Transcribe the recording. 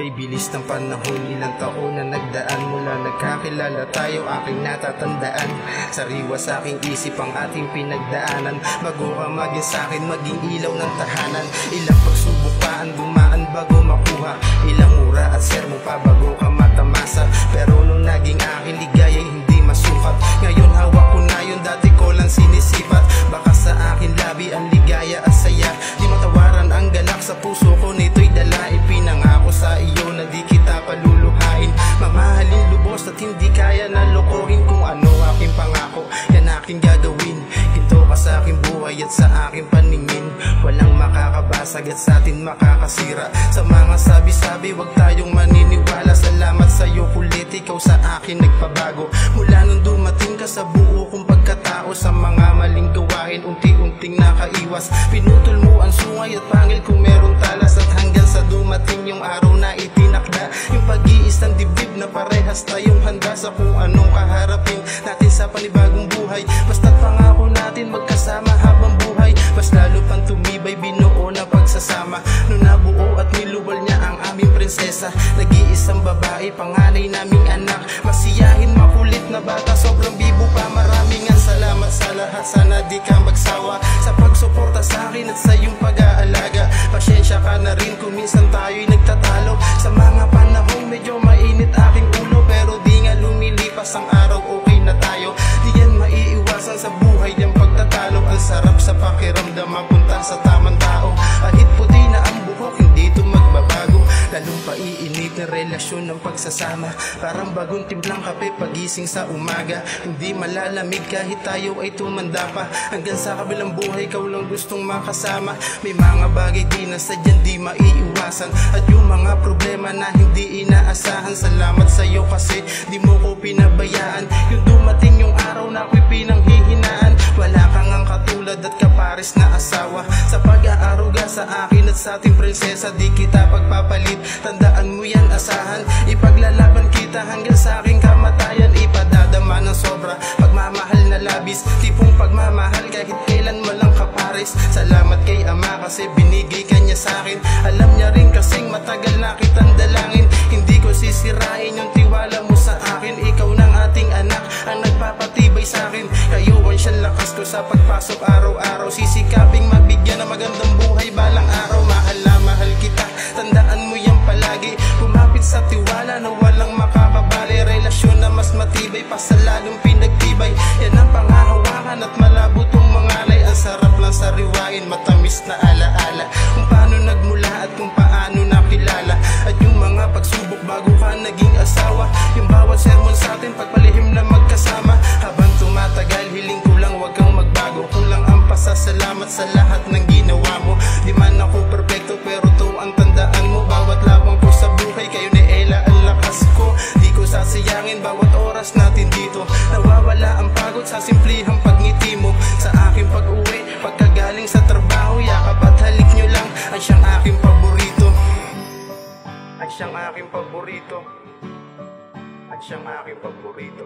Kay bilis ng panahon, ilang taon na nagdaan mula nagkakilala tayo, aking natatandaan. Sariwa sa aking isip ang ating pinagdaanan, bago ka maging sa'kin, maging ilaw ng tahanan. Ilang pagsubok pa ang dumaan bago makuha, ilang mura at sermo pa bago ka matamasa. Pero nung naging akin, ligaya'y hindi masukat. Ngayon hawak ko na yun, dati ko lang sinisipat. Baka sa akin labi ang ligaya at saya, di matawaran ang galak sa puso ko, nito'y dala. Ipinangako sa iyo na di kita paluluhain, mamahalin lubos at hindi kaya na lokohin. Kung ano aking pangako, yan aking gagawin. Hinto ka sa aking buhay at sa aking paningin, walang makakabasag at sa atin makakasira. Sa mga sabi-sabi, wag tayong maniniwala. Salamat sa'yo kulit, ikaw sa akin nagpabago. Mula nung dumating ka sa buo kong pagkatao, sa mga maling gawain unti-unting nakaiwas. Pinutol mo ang sungay at pangil kung meron talas, at hanggang sa dumating yung araw na itinakda, yung pag-iisang dibdib na parehas tayong handa sa kung anong kaharapin natin sa panibagong buhay. Basta't pangako natin magkasama habang buhay, mas lalo pang tumibay binuo na pagsasama. Nung nabuo at niluwal niya ang aming prinsesa, nag-iisang babae, panganay naming anak. Masiyahin, makulit na bata, sobrang bibo pa. Maraming salamat sa lahat, sana di ka magsawa sa pagsuporta sa akin at sa iyong pag-aalaga. Pasyensya ka na rin kung minsan tayo'y nagtatalo, sa mga panahong medyo mainit aking ulo. Pero di nga lumilipas ang araw, okay na tayo. Di yan maiiwasan sa buhay yung pagtatalo. Ang sarap sa pakiramdam, mapunta sa tamang tao. Kahit puti na ang buhok, hindi ito magbabago. Lalong paiinit ng relasyon ng pagsasama, parang bagong timplang kape pagising sa umaga. Hindi malalamig kahit tayo ay tumanda pa, hanggang sa kabilang buhay ikaw lang gustong makasama. May mga bagay di na sadyang di maiiwasan, at yung mga problema na hindi inaasahan. Salamat sa'yo kasi di mo ko pinabayaan. Yung dumating yung araw na ako'y pinanghihinaan, wala kang ang katulad at kapares na asawa. Sa pag-aaruga sa akin at sa ating prinsesa, di kita pagpapalit, tandaan mo yan, asahan. Ipaglalaban kita hanggang sa aking kamatayan, ipadadama ng sobra, pagmamahal na labis, tipong pagmamahal kahit kailan walang kapares. Salamat kay Ama kasi binigay ka niya sa akin. Alam niya rin kasing matagal na kitang dalangin, hindi ko sisirain yung tiwala mo sa akin. Ikaw ng ating anak ang nagpapatibay sa akin, kayuan siyang lakas ko sa pagpasok araw-araw. Sisikaping mabigyan ng magandang buhay balang araw. Mahal na mahal kita, tandaan mo yan palagi. Kumapit sa tiwala na walang makakabali, relasyon na mas matibay pa sa lalong pinagtibay. Yan ang pangahawakan at malabo tong mangalay. Ang sarap lang sariwain, matamis na alaala, kung paano nagmula at kung paano nakilala. At yung mga pagsubok bago ka naging asawa, yung bawat sermon sa atin pagpalihim na magkasama. Habang tumatagal, hiling ko lang wag kang magbago, kulang ang pasasalamat sa lahat ng ginawa mo. Di man ako perfecto pero to ang tandaan mo, bawat labang ko sa buhay kayo ni Ella ang lakas ko. Di ko sasayangin bawat oras natin dito, nawawala ang pagod sa simplihang pagngiti mo. Sa aking pag-uwi, pagkagaling sa trabaho, yakap at halik nyo lang ay siyang aking paborito. Ay siyang aking paborito. At siyang aking paborito.